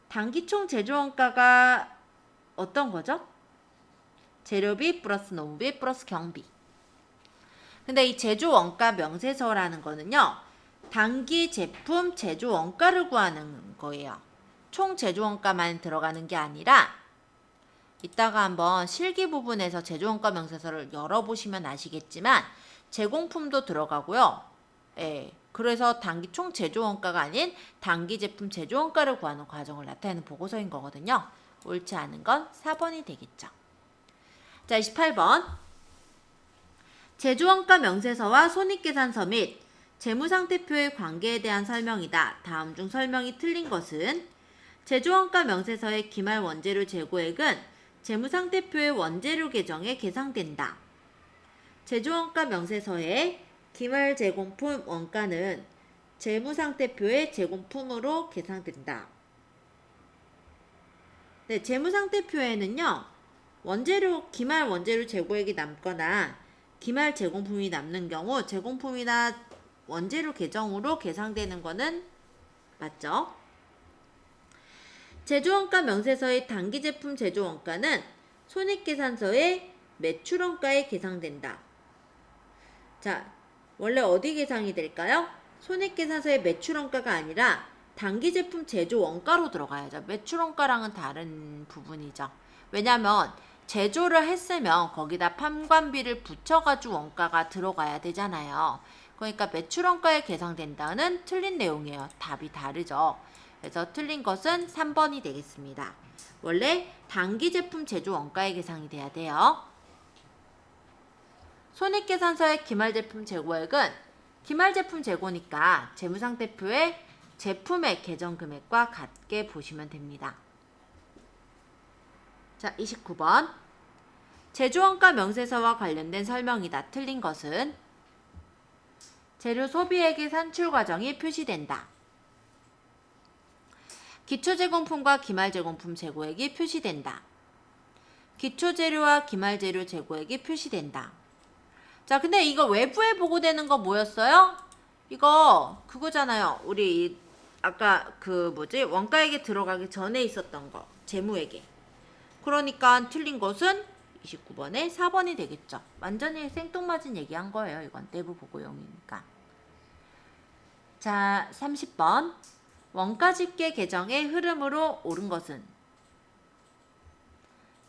단기 총 제조원가가 어떤 거죠? 재료비 플러스 노무비 플러스 경비. 근데 이 제조원가 명세서라는 거는요. 단기 제품 제조원가를 구하는 거예요. 총 제조원가만 들어가는 게 아니라 이따가 한번 실기 부분에서 제조원가 명세서를 열어보시면 아시겠지만 제공품도 들어가고요. 예, 그래서 단기 총 제조원가가 아닌 단기 제품 제조원가를 구하는 과정을 나타내는 보고서인 거거든요. 옳지 않은 건 4번이 되겠죠. 자, 28번. 제조원가 명세서와 손익계산서 및 재무상태표의 관계에 대한 설명이다. 다음 중 설명이 틀린 것은 제조원가 명세서의 기말 원재료 재고액은 재무상태표의 원재료 계정에 계상된다. 제조원가 명세서의 기말 제공품 원가는 재무상태표의 제공품으로 계상된다. 네, 재무상태표에는요. 기말 원재료 재고액이 남거나 기말 제공품이 남는 경우 제공품이나 원재료 계정으로 계상되는 거는 맞죠? 제조원가 명세서의 단기 제품 제조원가는 손익계산서의 매출원가에 계상된다. 자, 원래 어디 계상이 될까요? 손익계산서의 매출원가가 아니라 단기 제품 제조원가로 들어가야죠. 매출원가랑은 다른 부분이죠. 왜냐하면 제조를 했으면 거기다 판관비를 붙여가지고 원가가 들어가야 되잖아요. 그러니까 매출원가에 계상된다는 틀린 내용이에요. 답이 다르죠. 그래서 틀린 것은 3번이 되겠습니다. 원래 단기 제품 제조 원가에 계상이 돼야 돼요. 손익계산서의 기말제품 재고액은 기말제품 재고니까 재무상태표의 제품의 계정금액과 같게 보시면 됩니다. 자, 29번. 제조원가 명세서와 관련된 설명이다. 틀린 것은 재료 소비액의 산출 과정이 표시된다. 기초제공품과 기말제공품 재고액이 표시된다. 기초재료와 기말재료 재고액이 표시된다. 자, 근데 이거 외부에 보고되는 거 뭐였어요? 이거 그거잖아요. 우리 아까 원가액에 들어가기 전에 있었던 거. 재무액에. 그러니까 틀린 것은 29번에 4번이 되겠죠. 완전히 생뚱맞은 얘기한 거예요. 이건 내부 보고용이니까. 자, 30번. 원가집계 계정의 흐름으로 오른 것은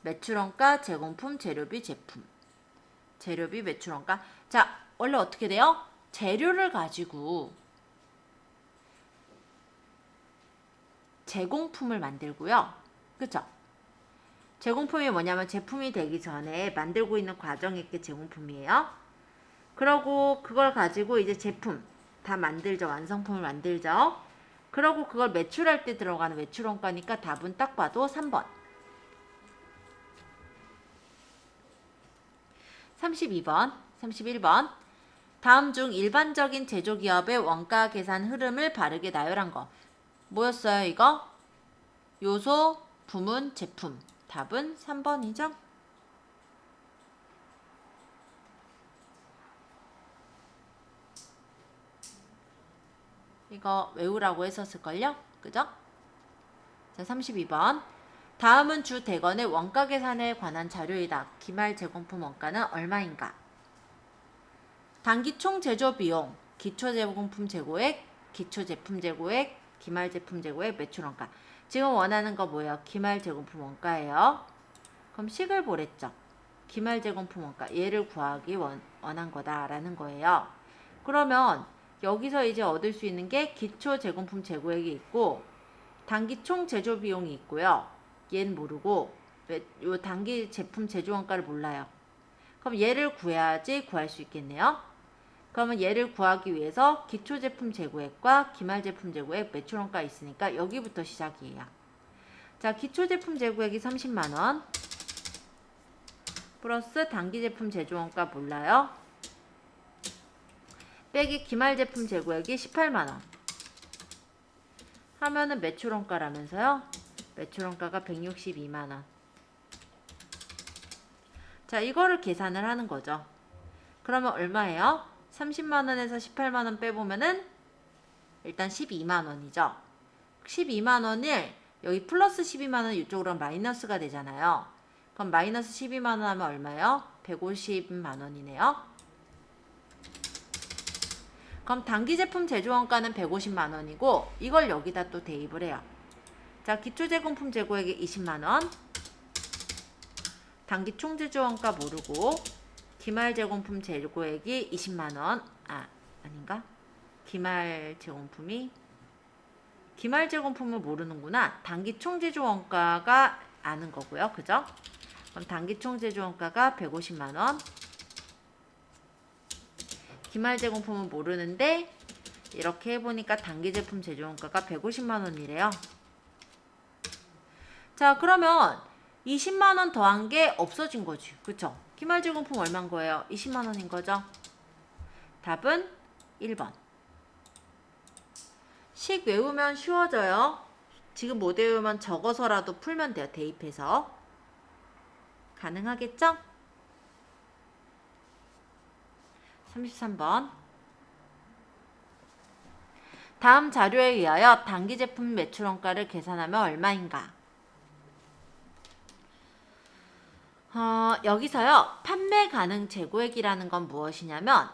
매출원가, 제공품, 재료비, 제품. 재료비, 매출원가. 자, 원래 어떻게 돼요? 재료를 가지고 제공품을 만들고요. 그쵸? 제공품이 뭐냐면 제품이 되기 전에 만들고 있는 과정이 게 제공품이에요. 그러고 그걸 가지고 이제 제품 다 만들죠. 완성품을 만들죠. 그러고 그걸 매출할 때 들어가는 매출원가니까 답은 딱 봐도 3번. 32번, 31번. 다음 중 일반적인 제조기업의 원가 계산 흐름을 바르게 나열한 거. 뭐였어요, 이거? 요소, 부문, 제품. 답은 3번이죠. 이거 외우라고 했었을걸요? 그죠? 자, 32번. 다음은 주 대건의 원가 계산에 관한 자료이다. 기말 제공품 원가는 얼마인가? 단기 총 제조 비용, 기초 제공품 재고액, 기초 제품 재고액, 기말 제품 재고액, 매출 원가. 지금 원하는 거 뭐예요? 기말 제공품 원가예요. 그럼 식을 보랬죠. 기말 제공품 원가. 얘를 구하기 원한 거다라는 거예요. 그러면 여기서 이제 얻을 수 있는 게 기초 제공품 재고액이 있고 단기 총 제조 비용이 있고요. 얘는 모르고 요 단기 제품 제조 원가를 몰라요. 그럼 얘를 구해야지 구할 수 있겠네요. 그러면 얘를 구하기 위해서 기초 제품 재고액과 기말 제품 재고액, 매출 원가 있으니까 여기부터 시작이에요. 자, 기초 제품 재고액이 30만 원 플러스 단기 제품 제조 원가 몰라요. 빼기 기말 제품 재고액이 18만 원. 하면은 매출원가라면서요? 매출원가가 162만원. 자, 이거를 계산을 하는 거죠. 그러면 얼마예요? 30만원에서 18만원 빼보면은 일단 12만원이죠. 12만원을 여기 플러스 12만원 이쪽으로 마이너스가 되잖아요. 그럼 마이너스 12만원 하면 얼마예요? 150만원이네요. 그럼 단기제품 제조원가는 150만원이고 이걸 여기다 또 대입을 해요. 자, 기초제공품 재고액이 20만원. 단기 총제조원가 모르고 기말제공품 재고액이 20만원. 아닌가? 기말제공품을 모르는구나. 단기 총제조원가가 아는 거고요. 그죠? 그럼 단기 총제조원가가 150만원. 기말제공품은 모르는데 이렇게 해보니까 단기제품 제조원가가 150만원이래요. 자, 그러면 20만원 더한 게 없어진 거지. 그쵸? 기말제공품 얼마인 거예요? 20만원인 거죠? 답은 1번. 식 외우면 쉬워져요. 지금 못 외우면 적어서라도 풀면 돼요. 대입해서. 가능하겠죠? 33번. 다음 자료에 의하여 단기제품 매출원가를 계산하면 얼마인가? 여기서요. 판매 가능 재고액이라는 건 무엇이냐면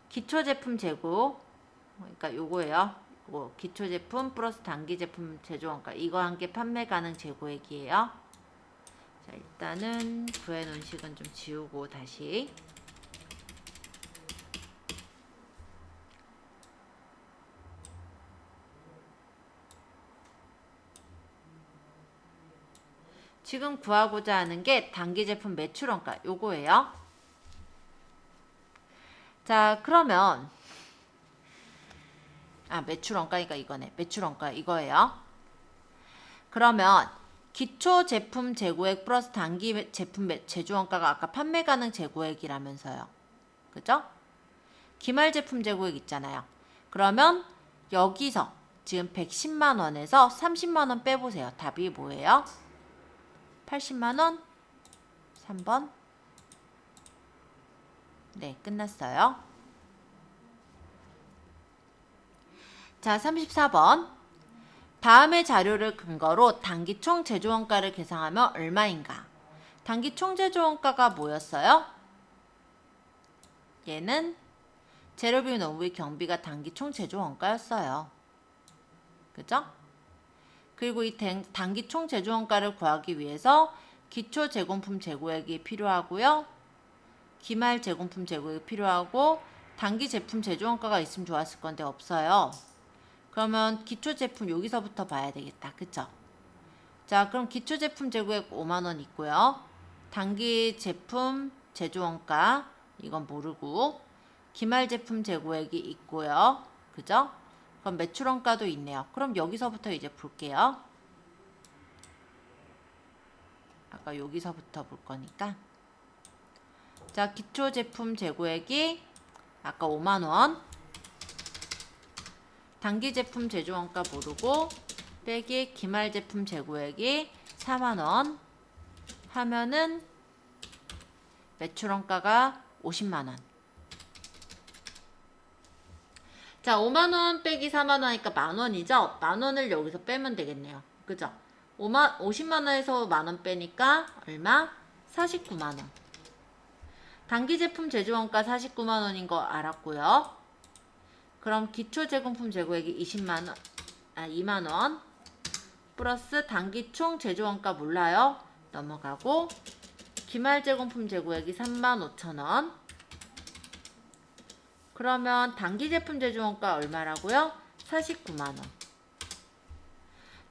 기초제품 재고, 그러니까 요거예요. 기초제품 플러스 단기제품 제조원가, 이거 함께 판매 가능 재고액이에요. 자, 일단은 구해놓은 식은 좀 지우고 다시. 지금 구하고자 하는 게 단기제품 매출원가 요거예요. 자, 그러면 매출원가니까 이거네. 매출원가 이거예요. 그러면 기초제품 재고액 플러스 단기제품 제조원가가 아까 판매 가능 재고액이라면서요. 그죠? 기말제품 재고액 있잖아요. 그러면 여기서 지금 110만원에서 30만원 빼보세요. 답이 뭐예요? 80만원? 3번. 네, 끝났어요. 자, 34번. 다음의 자료를 근거로 단기 총 제조원가를 계산하면 얼마인가? 단기 총 제조원가가 뭐였어요? 얘는 재료비, 노무비, 경비가 단기 총 제조원가였어요. 그죠? 그리고 이 단기 총 제조원가를 구하기 위해서 기초 제공품 재고액이 필요하고요. 기말 제공품 재고액이 필요하고 단기 제품 제조원가가 있으면 좋았을 건데 없어요. 그러면 기초 제품 여기서부터 봐야 되겠다. 그쵸? 자, 그럼 기초 제품 재고액 5만원 있고요. 단기 제품 제조원가 이건 모르고 기말 제품 재고액이 있고요. 그죠? 그럼 매출원가도 있네요. 그럼 여기서부터 이제 볼게요. 아까 여기서부터 볼 거니까. 자, 기초 제품 재고액이 아까 5만원. 단기 제품 제조원가 모르고 빼기 기말 제품 재고액이 4만원 하면은 매출원가가 50만원. 자, 5만원 빼기 4만원 하니까 만원이죠? 만원을 여기서 빼면 되겠네요. 그죠? 50만원에서 만원 빼니까 얼마? 49만원. 단기 제품 제조원가 49만원인 거 알았고요. 그럼 기초 제공품 재고액이 2만원 플러스 단기 총 제조원가 몰라요? 넘어가고 기말 제공품 재고액이 35,000원. 그러면 단기 제품 제조원가 얼마라고요? 49만원.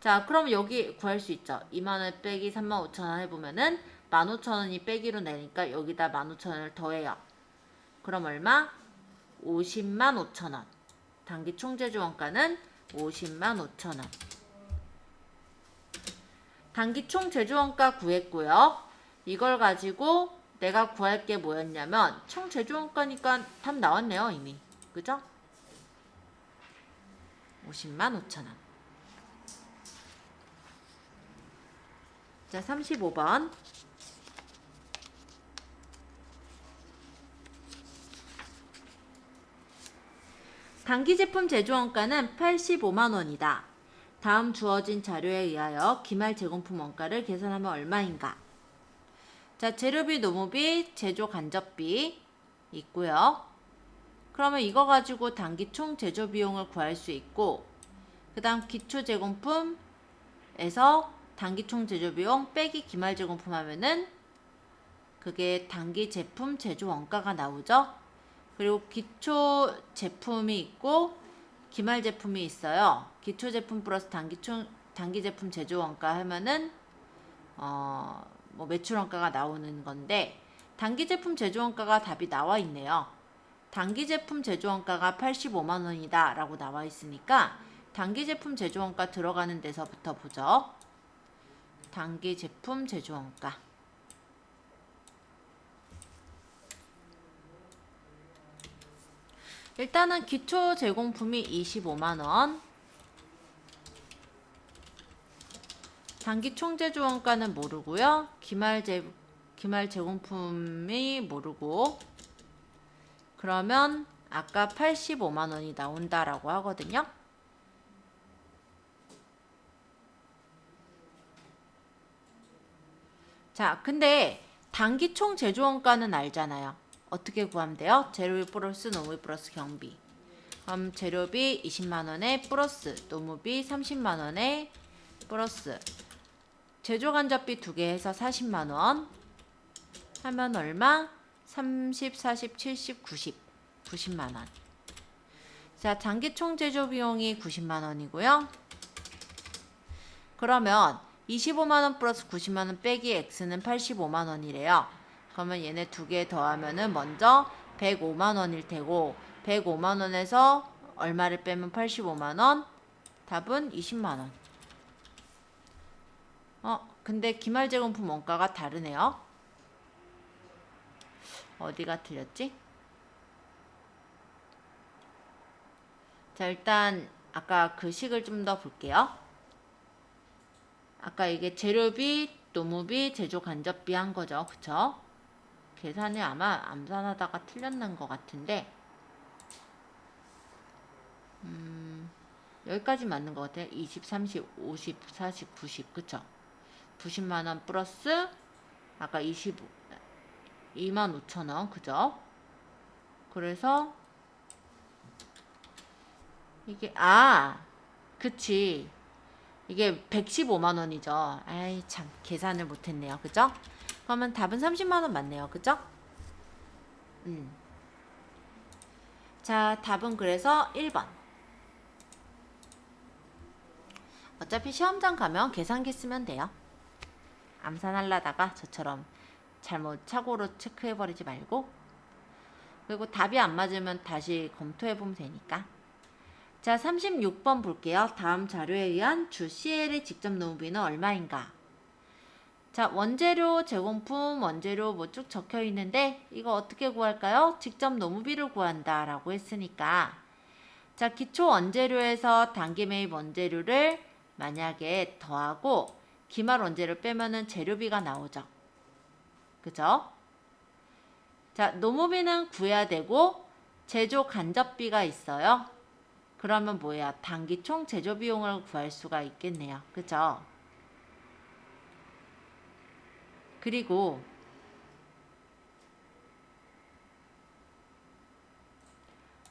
자, 그럼 여기 구할 수 있죠. 2만원 빼기 35,000원 해보면은 15,000원이 빼기로 내니까 여기다 15,000원을 더해요. 그럼 얼마? 505,000원. 단기 총 제조원가는 505,000원. 단기 총 제조원가 구했고요. 이걸 가지고 내가 구할 게 뭐였냐면 총 제조원가니까 답 나왔네요. 이미. 그죠? 50만 5천 원. 자, 35번. 단기 제품 제조 원가는 85만 원이다. 다음 주어진 자료에 의하여 기말 제공품 원가를 계산하면 얼마인가? 자, 재료비, 노무비, 제조 간접비 있고요. 그러면 이거 가지고 단기 총 제조 비용을 구할 수 있고, 그 다음 기초 제공품에서 단기 총 제조 비용 빼기 기말 제공품 하면은 그게 단기 제품 제조 원가가 나오죠. 그리고 기초 제품이 있고 기말 제품이 있어요. 기초 제품 플러스 단기 제품 제조 원가 하면은 뭐 매출 원가가 나오는 건데, 단기 제품 제조 원가가 답이 나와 있네요. 단기 제품 제조 원가가 85만 원이다 라고 나와 있으니까 단기 제품 제조 원가 들어가는 데서부터 보죠. 단기 제품 제조 원가. 일단은 기초 제공품이 25만 원. 단기 총 제조 원가는 모르고요. 기말 제공품이 모르고, 그러면 아까 85만 원이 나온다라고 하거든요. 자, 근데 단기 총 제조 원가는 알잖아요. 어떻게 구하면 돼요? 재료비 플러스 노무비 플러스 경비. 그럼 재료비 20만 원에 플러스 노무비 30만 원에 플러스 제조 간접비 2개 해서 40만 원 하면 얼마? 30, 40, 70, 90. 90만 원. 자, 단기 총 제조 비용이 90만 원이고요. 그러면 25만 원 플러스 90만 원 빼기 X는 85만 원이래요. 그러면 얘네 2개 더하면은 먼저 105만 원일 테고, 105만 원에서 얼마를 빼면 85만 원? 답은 20만 원. 근데 기말 제공품 원가가 다르네요. 어디가 틀렸지? 자, 일단 아까 그 식을 좀 더 볼게요. 아까 이게 재료비, 노무비, 제조 간접비 한 거죠. 그쵸? 계산이 아마 암산하다가 틀렸는 것 같은데, 여기까지 맞는 것 같아요. 20, 30, 50, 40, 90. 그쵸? 90만 원 플러스 아까 22만 5천 원. 그죠? 그래서 이게 그치. 이게 115만 원이죠. 아이 참, 계산을 못했네요. 그죠? 그러면 답은 30만 원 맞네요. 그죠? 자, 답은 그래서 1번. 어차피 시험장 가면 계산기 쓰면 돼요. 암산하려다가 저처럼 잘못 착오로 체크해버리지 말고. 그리고 답이 안 맞으면 다시 검토해보면 되니까. 자, 36번 볼게요. 다음 자료에 의한 주 CL의 직접 노무비는 얼마인가? 자, 원재료, 제공품, 원재료 뭐 쭉 적혀 있는데 이거 어떻게 구할까요? 직접 노무비를 구한다 라고 했으니까, 자, 기초 원재료에서 단기 매입 원재료를 만약에 더하고 기말 원재료를 빼면은 재료비가 나오죠. 그죠? 자, 노무비는 구해야 되고 제조 간접비가 있어요. 그러면 뭐야? 단기 총 제조 비용을 구할 수가 있겠네요. 그죠? 그리고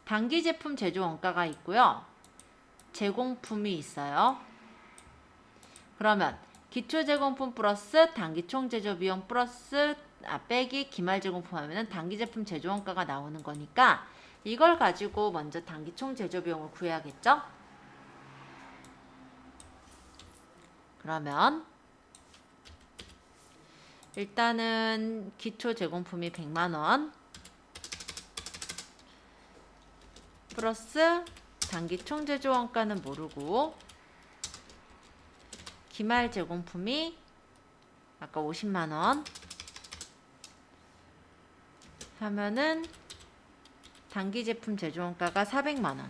단기 제품 제조 원가가 있고요. 제공품이 있어요. 그러면 기초 제공품 플러스 단기 총 제조 비용 플러스 빼기 기말 제공품 하면은 단기 제품 제조 원가가 나오는 거니까 이걸 가지고 먼저 단기 총 제조 비용을 구해야겠죠? 그러면 일단은 기초 제공품이 100만 원 플러스 단기 총 제조 원가는 모르고 기말 제공품이 아까 50만 원 하면은 단기 제품 제조 원가가 400만 원.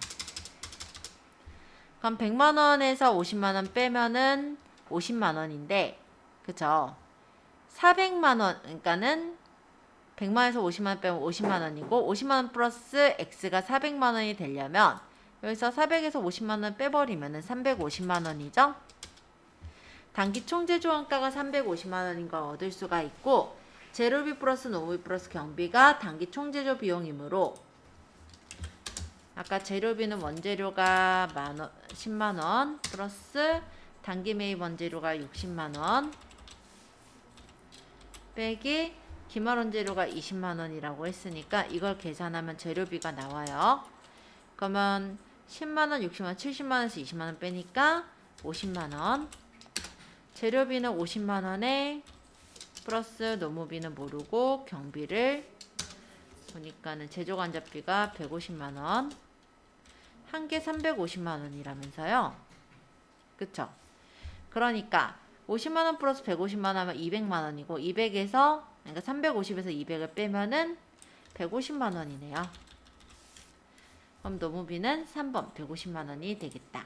그럼 100만 원에서 50만 원 빼면은 50만 원인데, 그쵸? 400만 원, 그러니까는 100만 원에서 50만 원 빼면 50만 원이고, 50만 원 플러스 X가 400만 원이 되려면, 여기서 400에서 50만 원 빼버리면은 350만 원이죠? 단기 총제조원가가 350만 원인 걸 얻을 수가 있고, 재료비 플러스 노무비 플러스 경비가 단기 총제조 비용이므로, 아까 재료비는 원재료가 10만 원 플러스 단기 매입 원재료가 60만 원 빼기 기말 원재료가 20만 원이라고 했으니까 이걸 계산하면 재료비가 나와요. 그러면 10만 원, 60만 원, 70만 원에서 20만 원 빼니까 50만 원. 재료비는 50만 원에 플러스 노무비는 모르고 경비를 보니까는 제조간접비가 150만 원. 한 개 350만 원이라면서요. 그쵸? 그러니까 50만 원 플러스 150만 원 하면 200만 원이고 200에서 그러니까 350에서 200을 빼면은 150만 원이네요. 그럼 노무비는 3번 150만 원이 되겠다.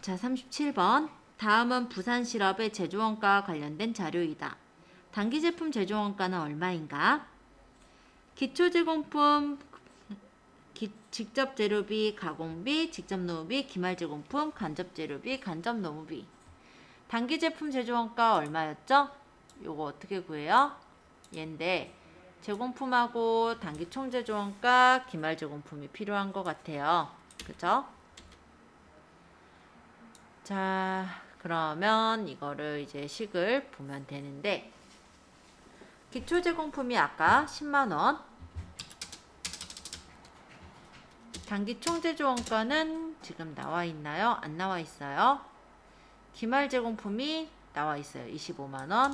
자, 37번. 다음은 부산 실업의 제조원가와 관련된 자료이다. 단기 제품 제조원가는 얼마인가? 기초 제공품, 직접 재료비, 가공비, 직접 노무비, 기말 제공품, 간접 재료비, 간접 노무비. 단기 제품 제조원가 얼마였죠? 요거 어떻게 구해요? 얘인데 제공품하고 단기 총 제조원가, 기말 제공품이 필요한 것 같아요. 그죠? 자, 그러면 이거를 이제 식을 보면 되는데 기초 제공품이 아까 10만 원, 단기 총 제조원가는 지금 나와 있나요? 안 나와 있어요. 기말 제공품이 나와 있어요. 25만 원.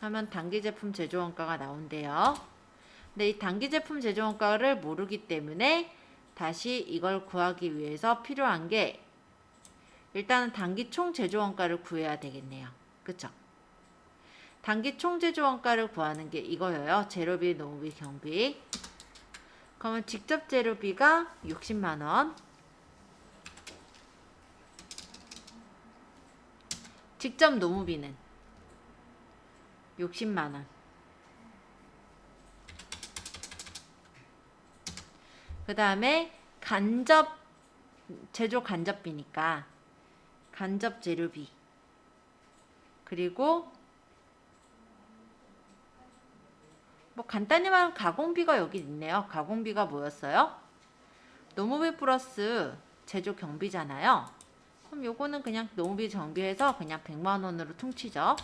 하면 단기 제품 제조원가가 나온대요. 근데 이 단기 제품 제조원가를 모르기 때문에 다시 이걸 구하기 위해서 필요한 게 일단은 단기 총 제조원가를 구해야 되겠네요. 그쵸? 단기 총 제조원가를 구하는 게 이거예요. 재료비, 노무비, 경비. 그러면 직접 재료비가 60만 원. 직접 노무비는 60만 원. 그 다음에 간접 제조 간접비니까 간접 재료비 그리고 뭐 간단히 말하면 가공비가 여기 있네요. 가공비가 뭐였어요? 노무비 플러스 제조 경비잖아요. 그럼 요거는 그냥 노무비 정비해서 그냥 100만 원으로 퉁치죠.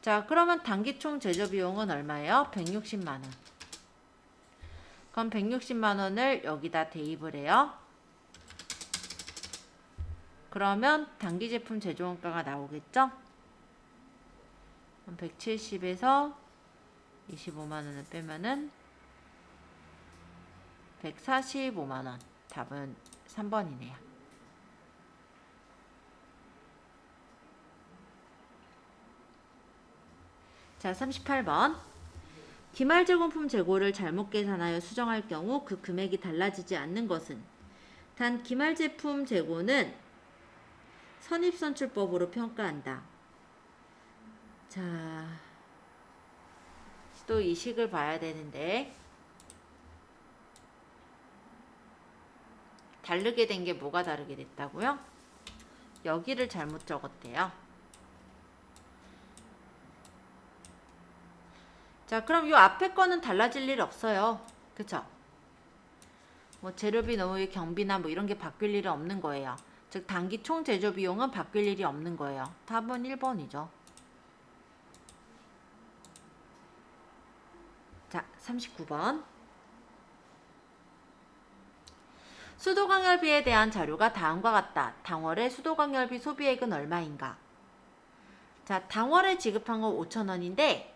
자, 그러면 단기 총 제조 비용은 얼마예요? 160만 원. 그럼 160만 원을 여기다 대입을 해요. 그러면 단기 제품 제조원가가 나오겠죠? 170에서 25만 원을 빼면은 145만 원. 답은 3번이네요. 자, 38번. 기말 제공품 재고를 잘못 계산하여 수정할 경우 그 금액이 달라지지 않는 것은 단 기말 제품 재고는 선입선출법으로 평가한다. 자, 또 이 식을 봐야 되는데 다르게 된 게 뭐가 다르게 됐다고요? 여기를 잘못 적었대요. 자, 그럼 이 앞에 거는 달라질 일 없어요. 그쵸? 뭐 재료비, 노무비, 경비나 뭐 이런 게 바뀔 일은 없는 거예요. 즉 단기 총 제조 비용은 바뀔 일이 없는 거예요. 답은 1번이죠. 자, 39번. 수도광열비에 대한 자료가 다음과 같다. 당월의 수도광열비 소비액은 얼마인가? 자, 당월에 지급한 건 5,000원인데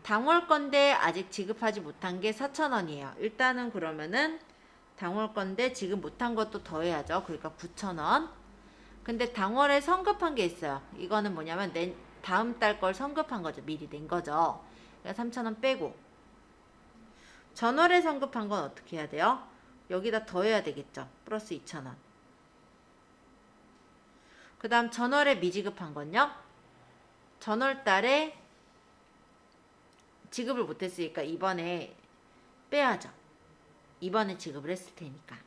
당월 건데 아직 지급하지 못한 게 4,000원이에요. 일단은 그러면은 당월 건데 지급 못한 것도 더해야죠. 그러니까 9,000원. 근데 당월에 성급한 게 있어요. 이거는 뭐냐면 다음 달 걸 성급한 거죠. 미리 낸 거죠. 그러니까 3,000원 빼고 전월에 성급한 건 어떻게 해야 돼요? 여기다 더해야 되겠죠. 플러스 2,000원. 그 다음 전월에 미지급한 건요. 전월 달에 지급을 못했으니까 이번에 빼야죠. 이번에 지급을 했을 테니까.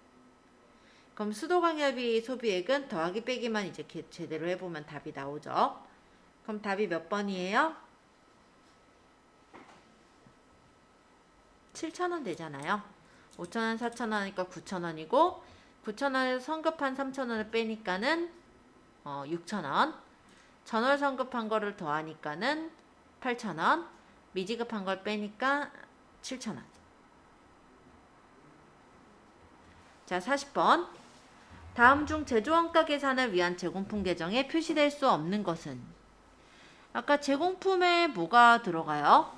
그럼 수도광열비 소비액은 더하기 빼기만 이제 제대로 해보면 답이 나오죠. 그럼 답이 몇 번이에요? 7,000원 되잖아요. 5,000원, 4,000원 하니까 9,000원이고 9,000원에서 성급한 3,000원을 빼니까는 6,000원. 전월 성급한 거를 더하니까는 8,000원. 미지급한 걸 빼니까 7,000원. 자, 40번. 다음 중 제조원가 계산을 위한 제공품 계정에 표시될 수 없는 것은? 아까 제공품에 뭐가 들어가요?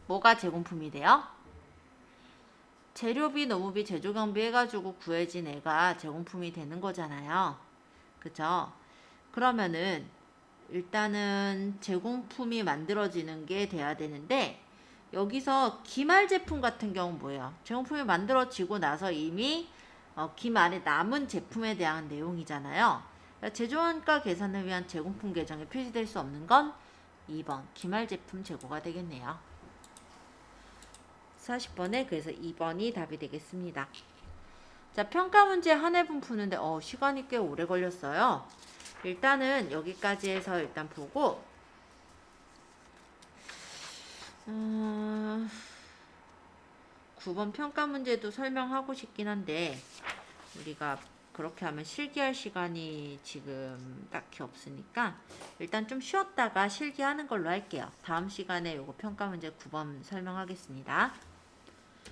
뭐가 제공품이 돼요? 재료비, 노무비, 제조경비 해가지고 구해진 애가 제공품이 되는 거잖아요. 그죠? 그러면은 일단은 제공품이 만들어지는 게 돼야 되는데 여기서 기말 제품 같은 경우는 뭐예요? 제공품이 만들어지고 나서 이미 기말에 남은 제품에 대한 내용이잖아요. 제조원가 계산을 위한 제공품 계정에 표시될 수 없는 건 2번 기말 제품 재고가 되겠네요. 40번에 그래서 2번이 답이 되겠습니다. 자, 평가 문제 한 회분 푸는데 시간이 꽤 오래 걸렸어요. 일단은 여기까지 해서 일단 보고 9번 평가 문제도 설명하고 싶긴 한데 우리가 그렇게 하면 실기할 시간이 지금 딱히 없으니까 일단 좀 쉬었다가 실기하는 걸로 할게요. 다음 시간에 요거 평가 문제 9번 설명하겠습니다.